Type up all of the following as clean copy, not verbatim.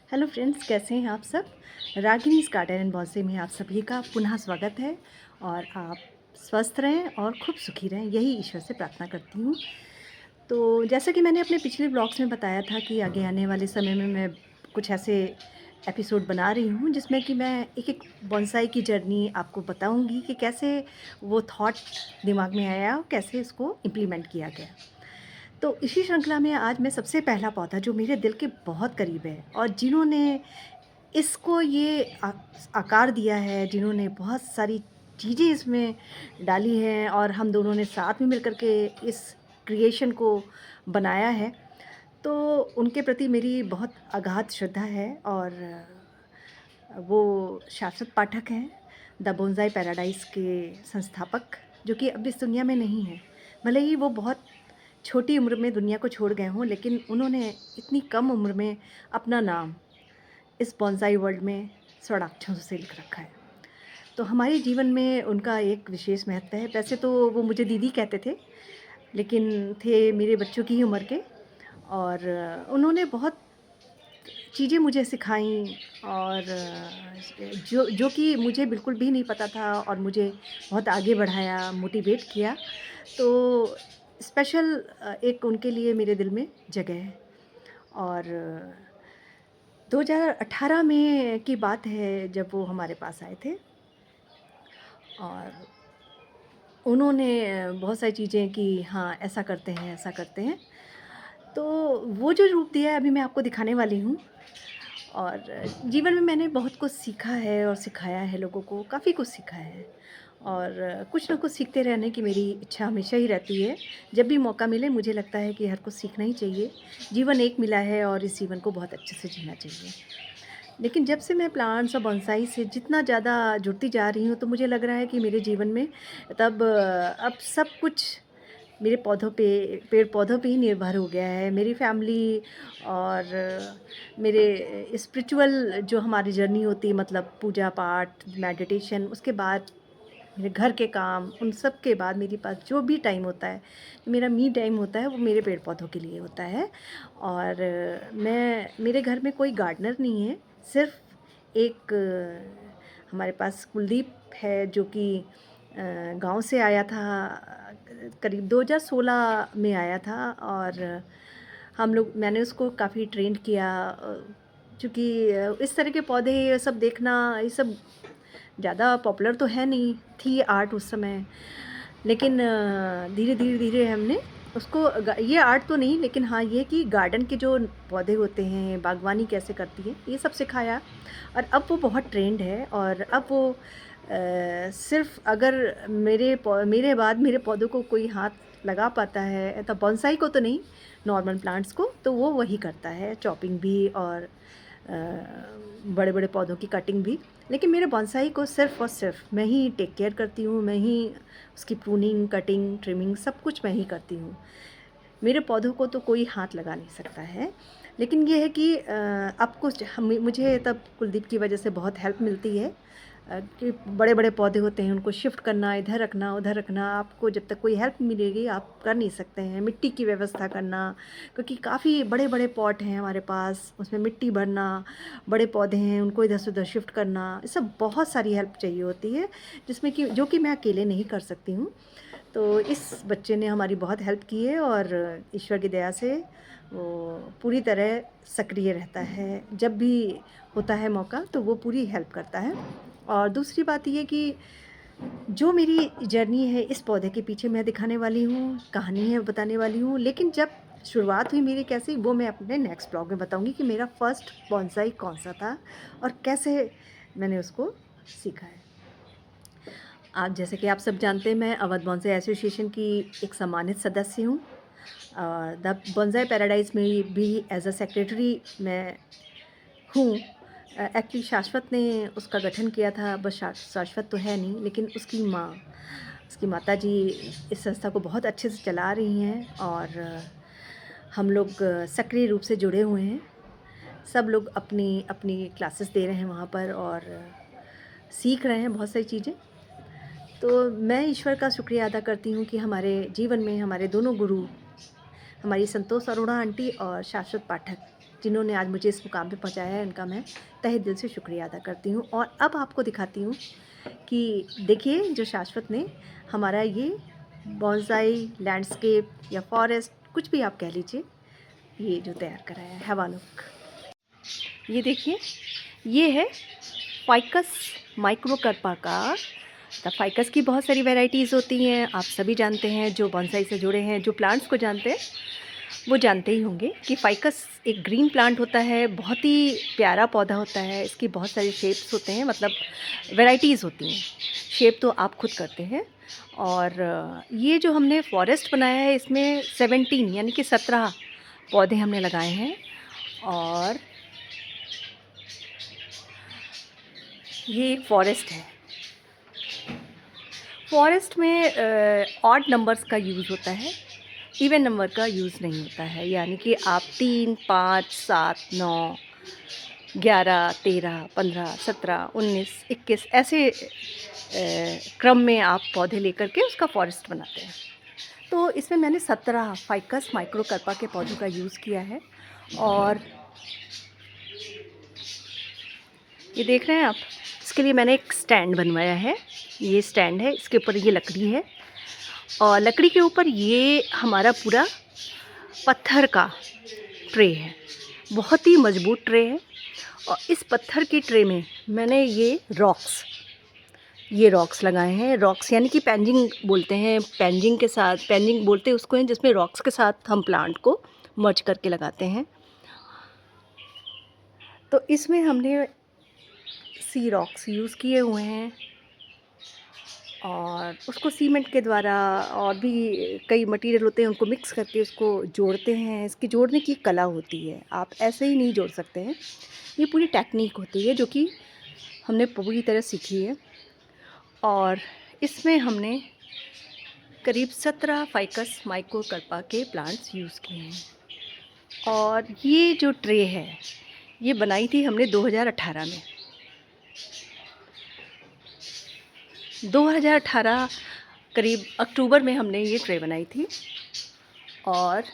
Hello friends, कैसे हैं आप सब। रागिनीज गार्डन एंड बॉन्से में आप सभी का पुनः स्वागत है और आप स्वस्थ रहें और खूब सुखी रहें, यही ईश्वर से प्रार्थना करती हूँ। तो जैसा कि मैंने अपने पिछले ब्लॉग्स में बताया था कि आगे आने वाले समय में मैं कुछ ऐसे एपिसोड बना रही हूँ जिसमें कि मैं एक एक बॉन्साई की जर्नी आपको बताऊँगी कि कैसे वो थॉट दिमाग में आया और कैसे इसको इम्प्लीमेंट किया गया। तो इसी श्रृंखला में आज मैं सबसे पहला पौधा जो मेरे दिल के बहुत करीब है और जिन्होंने इसको ये आकार दिया है, जिन्होंने बहुत सारी चीज़ें इसमें डाली हैं और हम दोनों ने साथ में मिलकर के इस क्रिएशन को बनाया है, तो उनके प्रति मेरी बहुत अगाध श्रद्धा है। और वो शाश्वत पाठक हैं, द बोंसाई पैराडाइज़ के संस्थापक, जो कि अब इस दुनिया में नहीं हैं। भले ही वो बहुत छोटी उम्र में दुनिया को छोड़ गए हों, लेकिन उन्होंने इतनी कम उम्र में अपना नाम इस बोंसाई वर्ल्ड में स्वर्णाक्षरों से लिख रखा है। तो हमारे जीवन में उनका एक विशेष महत्व है। वैसे तो वो मुझे दीदी कहते थे, लेकिन थे मेरे बच्चों की ही उम्र के। और उन्होंने बहुत चीज़ें मुझे सिखाईं और जो जो कि मुझे बिल्कुल भी नहीं पता था और मुझे बहुत आगे बढ़ाया, मोटिवेट किया। तो स्पेशल एक उनके लिए मेरे दिल में जगह है। और 2018 में की बात है जब वो हमारे पास आए थे और उन्होंने बहुत सारी चीज़ें कि हाँ, ऐसा करते हैं, ऐसा करते हैं। तो वो जो रूप दिया है अभी मैं आपको दिखाने वाली हूँ। और जीवन में मैंने बहुत कुछ सीखा है और सिखाया है लोगों को, काफ़ी कुछ सीखा है। और कुछ ना कुछ सीखते रहने की मेरी इच्छा हमेशा ही रहती है। जब भी मौका मिले मुझे लगता है कि हर कुछ सीखना ही चाहिए। जीवन एक मिला है और इस जीवन को बहुत अच्छे से जीना चाहिए। लेकिन जब से मैं प्लांट्स और बोनसाई से जितना ज़्यादा जुड़ती जा रही हूँ, तो मुझे लग रहा है कि मेरे जीवन में तब अब सब कुछ मेरे पौधों पे, पेड़-पौधों पे ही निर्भर हो गया है। मेरी फैमिली और मेरे स्पिरिचुअल जो हमारी जर्नी होती है, मतलब पूजा-पाठ, मेडिटेशन, उसके बाद मेरे घर के काम, उन सब के बाद मेरे पास जो भी टाइम होता है, मेरा मी टाइम होता है, वो मेरे पेड़-पौधों के लिए होता है। और मैं मेरे घर में कोई गार्डनर नहीं है, सिर्फ़ एक हमारे पास कुलदीप है जो कि गाँव से आया था, करीब 2016 में आया था। और मैंने उसको काफ़ी ट्रेंड किया, चूँकि इस तरह के पौधे ये सब देखना, ये सब ज़्यादा पॉपुलर तो है नहीं, थी आर्ट उस समय। लेकिन धीरे-धीरे हमने उसको ये आर्ट तो नहीं, लेकिन हाँ, ये कि गार्डन के जो पौधे होते हैं, बागवानी कैसे करती है, ये सब सिखाया। और अब वो बहुत ट्रेंड है और अब वो सिर्फ़ अगर मेरे बाद मेरे पौधों को कोई हाथ लगा पाता है, तो बोनसाई को तो नहीं, नॉर्मल प्लांट्स को, तो वो वही करता है, चॉपिंग भी और बड़े-बड़े पौधों की कटिंग भी। लेकिन मेरे बोनसाई को सिर्फ़ और सिर्फ़ मैं ही टेक केयर करती हूँ, मैं ही उसकी प्रूनिंग, कटिंग, ट्रिमिंग सब कुछ मैं ही करती हूँ। मेरे पौधों को तो कोई हाथ लगा नहीं सकता है। लेकिन ये है कि अब कुछ मुझे तब कुलदीप की वजह से बहुत हेल्प मिलती है, कि बड़े-बड़े पौधे होते हैं, उनको शिफ्ट करना, इधर रखना, उधर रखना, आपको जब तक कोई हेल्प मिलेगी आप कर नहीं सकते हैं। मिट्टी की व्यवस्था करना, क्योंकि काफ़ी बड़े-बड़े पॉट हैं हमारे पास, उसमें मिट्टी भरना, बड़े पौधे हैं, उनको इधर से उधर शिफ्ट करना, ये सब बहुत सारी हेल्प चाहिए होती है, जिसमें कि जो कि मैं अकेले नहीं कर सकती हूँ। तो इस बच्चे ने हमारी बहुत हेल्प की है और ईश्वर की दया से वो पूरी तरह सक्रिय रहता है। जब भी होता है मौका तो वो पूरी हेल्प करता है। और दूसरी बात ये कि जो मेरी जर्नी है इस पौधे के पीछे मैं दिखाने वाली हूँ, कहानी है बताने वाली हूँ। लेकिन जब शुरुआत हुई मेरी कैसे, वो मैं अपने नेक्स्ट ब्लॉग में बताऊँगी कि मेरा फर्स्ट बोनसाई कौन-सा था और कैसे मैंने उसको सीखा है। आज जैसे कि आप सब जानते हैं, मैं अवध बोनसाई एसोसिएशन की एक सम्मानित सदस्य हूँ। द बोनसाई पैराडाइज़ में भी एज़ अ सेक्रेटरी मैं हूँ। एक्चुअली शाश्वत ने उसका गठन किया था, बस शाश्वत तो है नहीं, लेकिन उसकी माताजी इस संस्था को बहुत अच्छे से चला रही हैं और हम लोग सक्रिय रूप से जुड़े हुए हैं। सब लोग अपनी क्लासेस दे रहे हैं वहाँ पर और सीख रहे हैं बहुत सारी चीज़ें। तो मैं ईश्वर का शुक्रिया अदा करती हूँ कि हमारे जीवन में हमारे दोनों गुरु, हमारी संतोष अरोड़ा आंटी और शाश्वत पाठक जिन्होंने आज मुझे इस मुकाम पे पहुँचाया है, उनका मैं तहे दिल से शुक्रिया अदा करती हूँ। और अब आपको दिखाती हूँ कि देखिए जो शाश्वत ने हमारा ये बॉन्साई, लैंडस्केप या फॉरेस्ट, कुछ भी आप कह लीजिए, ये जो तैयार कराया है। Have a look. ये देखिए, ये है फाइकस माइक्रोकर्पा का। द फाइकस की बहुत सारी वैरायटीज़ होती हैं, आप सभी जानते हैं, जो बॉन्साई से जुड़े हैं, जो प्लांट्स को जानते हैं वो जानते ही होंगे कि फाइकस एक ग्रीन प्लांट होता है, बहुत ही प्यारा पौधा होता है। इसकी बहुत सारे शेप्स होते हैं, मतलब वैरायटीज़ होती हैं। शेप तो आप खुद करते हैं। और ये जो हमने फॉरेस्ट बनाया है, इसमें 17 यानी कि 17 पौधे हमने लगाए हैं। और ये एक फॉरेस्ट है। फॉरेस्ट में ऑड नंबर्स का यूज़ होता है, इवन नंबर का यूज़ नहीं होता है। यानी कि आप 3, 5, 7, 9, 11, 13, 15, 17, 19, 21 ऐसे क्रम में आप पौधे लेकर के उसका फॉरेस्ट बनाते हैं। तो इसमें मैंने 17 फाइकस माइक्रोकर्पा के पौधों का यूज़ किया है। और ये देख रहे हैं आप, इसके लिए मैंने एक स्टैंड बनवाया है। ये स्टैंड है, इसके ऊपर ये लकड़ी है और लकड़ी के ऊपर ये हमारा पूरा पत्थर का ट्रे है। बहुत ही मज़बूत ट्रे है। और इस पत्थर की ट्रे में मैंने ये रॉक्स लगाए हैं। रॉक्स यानी कि पैंजिंग बोलते हैं। पैंजिंग बोलते हैं उसको हैं, जिसमें रॉक्स के साथ हम प्लांट को मर्ज करके लगाते हैं। तो इसमें हमने सी रॉक्स यूज़ किए हुए हैं और उसको सीमेंट के द्वारा और भी कई मटेरियल होते हैं, उनको मिक्स करके उसको जोड़ते हैं। इसकी जोड़ने की कला होती है, आप ऐसे ही नहीं जोड़ सकते हैं। ये पूरी टेक्निक होती है जो कि हमने पूरी तरह सीखी है। और इसमें हमने करीब 17 फाइकस माइक्रोकर्पा के प्लांट्स यूज़ किए हैं। और ये जो ट्रे है, ये बनाई थी हमने 2018 में। 2018 करीब अक्टूबर में हमने ये ट्रे बनाई थी। और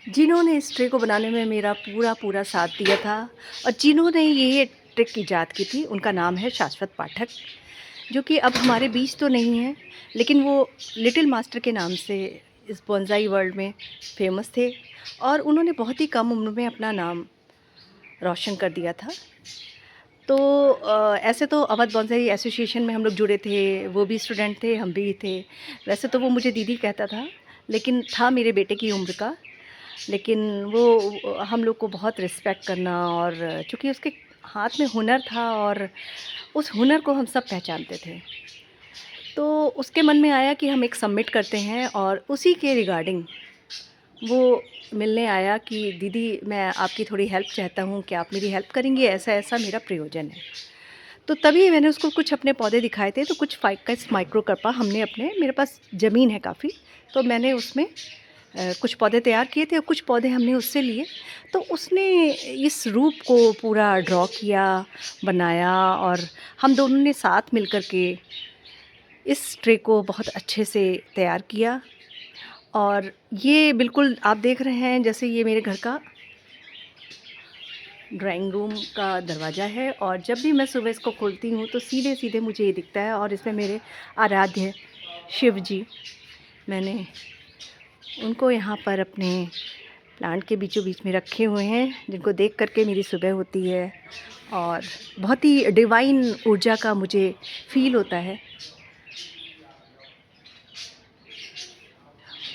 जिन्होंने इस ट्रे को बनाने में मेरा पूरा साथ दिया था और जिन्होंने ये ट्रिक ईजाद की थी, उनका नाम है शाश्वत पाठक, जो कि अब हमारे बीच तो नहीं है, लेकिन वो लिटिल मास्टर के नाम से इस बॉन्साई वर्ल्ड में फेमस थे। और उन्होंने बहुत ही कम उम्र में अपना नाम रोशन कर दिया था। तो ऐसे तो अवध बॉन्साई एसोसिएशन में हम लोग जुड़े थे, वो भी स्टूडेंट थे, हम भी थे। वैसे तो वो मुझे दीदी कहता था, लेकिन था मेरे बेटे की उम्र का। लेकिन वो हम लोग को बहुत रिस्पेक्ट करना, और चूँकि उसके हाथ में हुनर था और उस हुनर को हम सब पहचानते थे, तो उसके मन में आया कि हम एक सबमिट करते हैं। और उसी के रिगार्डिंग वो मिलने आया कि दीदी मैं आपकी थोड़ी हेल्प चाहता हूँ, क्या आप मेरी हेल्प करेंगी? ऐसा मेरा प्रयोजन है। तो तभी मैंने उसको कुछ अपने पौधे दिखाए थे। तो कुछ फाइकस माइक्रोकर्पा हमने मेरे पास ज़मीन है काफ़ी, तो मैंने उसमें कुछ पौधे तैयार किए थे और कुछ पौधे हमने उससे लिए। तो उसने इस रूप को पूरा ड्रॉ किया, बनाया, और हम दोनों ने साथ मिल कर के इस ट्रे को बहुत अच्छे से तैयार किया। और ये बिल्कुल आप देख रहे हैं, जैसे ये मेरे घर का ड्राइंग रूम का दरवाज़ा है। और जब भी मैं सुबह इसको खोलती हूँ तो सीधे सीधे मुझे ये दिखता है। और इसमें मेरे आराध्य शिव जी, मैंने उनको यहाँ पर अपने प्लांट के बीचों बीच में रखे हुए हैं, जिनको देख करके मेरी सुबह होती है और बहुत ही डिवाइन ऊर्जा का मुझे फ़ील होता है।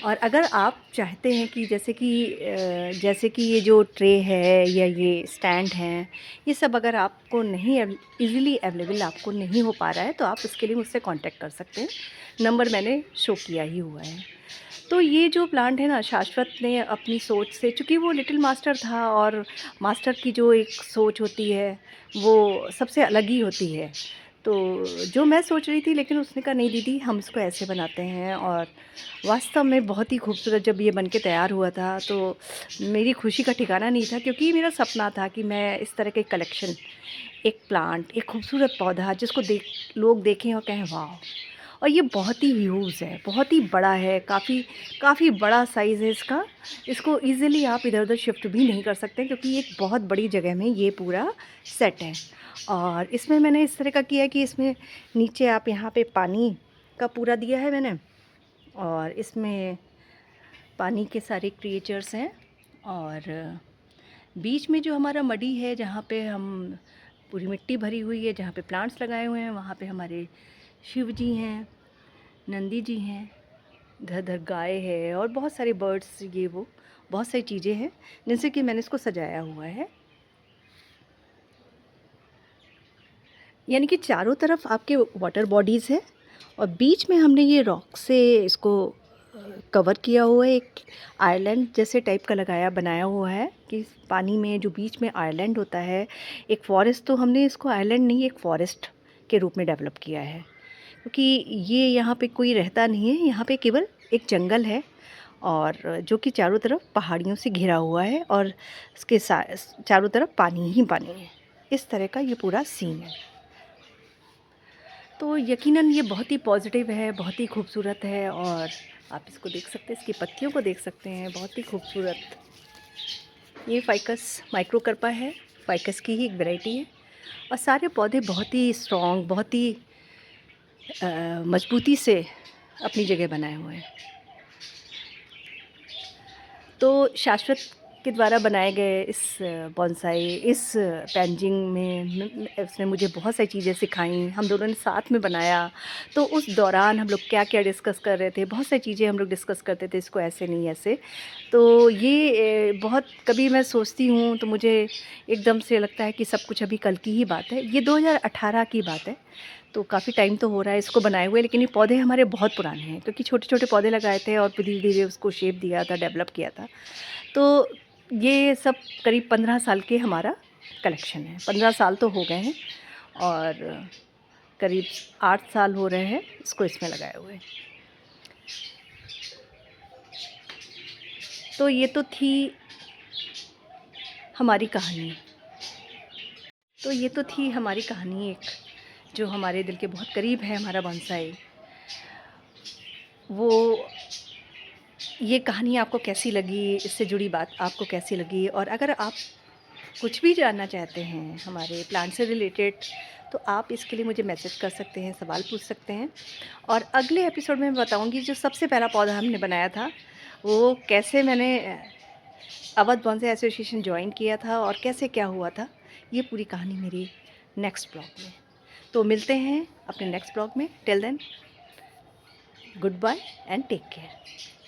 और अगर आप चाहते हैं कि जैसे कि ये जो ट्रे है या ये स्टैंड हैं, ये सब अगर आपको नहीं इजीली अवेलेबल आपको नहीं हो पा रहा है, तो आप इसके लिए मुझसे कांटेक्ट कर सकते हैं। नंबर मैंने शो किया ही हुआ है। तो ये जो प्लांट है ना, शाश्वत ने अपनी सोच से, चूँकि वो लिटिल मास्टर था और मास्टर की जो एक सोच होती है वो सबसे अलग ही होती है। तो जो मैं सोच रही थी, लेकिन उसने कहा नहीं दीदी हम इसको ऐसे बनाते हैं। और वास्तव में बहुत ही खूबसूरत जब ये बन के तैयार हुआ था, तो मेरी खुशी का ठिकाना नहीं था, क्योंकि मेरा सपना था कि मैं इस तरह के कलेक्शन, एक प्लांट, एक खूबसूरत पौधा जिसको लोग देखें और कहें वाह। और ये बहुत ही ह्यूज है, बहुत ही बड़ा है, काफ़ी काफ़ी बड़ा साइज़ है इसका। इसको ईज़िली आप इधर-उधर शिफ्ट भी नहीं कर सकते क्योंकि एक बहुत बड़ी जगह में ये पूरा सेट है। और इसमें मैंने इस तरह का किया है कि इसमें नीचे आप यहाँ पे पानी का पूरा दिया है मैंने, और इसमें पानी के सारे क्रिएचर्स हैं, और बीच में जो हमारा मडी है जहाँ पे हम पूरी मिट्टी भरी हुई है, जहाँ पे प्लांट्स लगाए हुए हैं, वहाँ पे हमारे शिव जी हैं, नंदी जी हैं, इधर-उधर गाय है और बहुत सारे बर्ड्स, ये वो बहुत सारी चीज़ें हैं जिनसे कि मैंने इसको सजाया हुआ है। यानी कि चारों तरफ आपके वाटर बॉडीज़ हैं और बीच में हमने ये रॉक से इसको कवर किया हुआ है, एक आइलैंड जैसे टाइप का लगाया बनाया हुआ है कि पानी में जो बीच में आइलैंड होता है, एक फ़ॉरेस्ट, तो हमने इसको आइलैंड नहीं, एक फ़ॉरेस्ट के रूप में डेवलप किया है क्योंकि ये यहाँ पे कोई रहता नहीं है, यहाँ पे केवल एक जंगल है और जो कि चारों तरफ पहाड़ियों से घिरा हुआ है और इसके चारों तरफ पानी ही पानी है। इस तरह का ये पूरा सीन है। तो यकीनन ये बहुत ही पॉजिटिव है, बहुत ही खूबसूरत है, और आप इसको देख सकते हैं, इसकी पत्तियों को देख सकते हैं, बहुत ही खूबसूरत। ये फ़ाइकस माइक्रोकर्पा है, फ़ाइकस की ही एक वैरायटी है, और सारे पौधे बहुत ही स्ट्रॉन्ग, बहुत ही मजबूती से अपनी जगह बनाए हुए हैं। तो शाश्वत के द्वारा बनाए गए इस बॉन्साई, इस पेंजिंग में उसने मुझे बहुत सारी चीज़ें सिखाई, हम दोनों ने साथ में बनाया। तो उस दौरान हम लोग क्या-क्या डिस्कस कर रहे थे, बहुत सारी चीज़ें हम लोग डिस्कस करते थे, इसको ऐसे नहीं ऐसे। तो ये बहुत कभी मैं सोचती हूँ तो मुझे एकदम से लगता है कि सब कुछ अभी कल की ही बात है। ये 2018 की बात है, तो काफ़ी टाइम तो हो रहा है इसको बनाए हुए, लेकिन ये पौधे हमारे बहुत पुराने हैं क्योंकि छोटे-छोटे पौधे लगाए थे और फिर धीरे-धीरे उसको शेप दिया था, डेवलप किया था। तो ये सब करीब 15 साल के हमारा कलेक्शन है। 15 साल तो हो गए हैं और करीब 8 साल हो रहे हैं इसको इसमें लगाए हुए। तो ये तो थी हमारी कहानी। तो ये तो थी हमारी कहानी एक, जो हमारे दिल के बहुत करीब है, हमारा बोनसाई। वो ये कहानी आपको कैसी लगी, इससे जुड़ी बात आपको कैसी लगी, और अगर आप कुछ भी जानना चाहते हैं हमारे प्लांट से रिलेटेड, तो आप इसके लिए मुझे मैसेज कर सकते हैं, सवाल पूछ सकते हैं। और अगले एपिसोड में मैं बताऊंगी जो सबसे पहला पौधा हमने बनाया था, वो कैसे मैंने अवध बॉन्साई एसोसिएशन ज्वाइन किया था और कैसे क्या हुआ था। ये पूरी कहानी मेरी नेक्स्ट ब्लॉग में। तो मिलते हैं अपने नेक्स्ट ब्लॉग में। Till then, good bye and take care.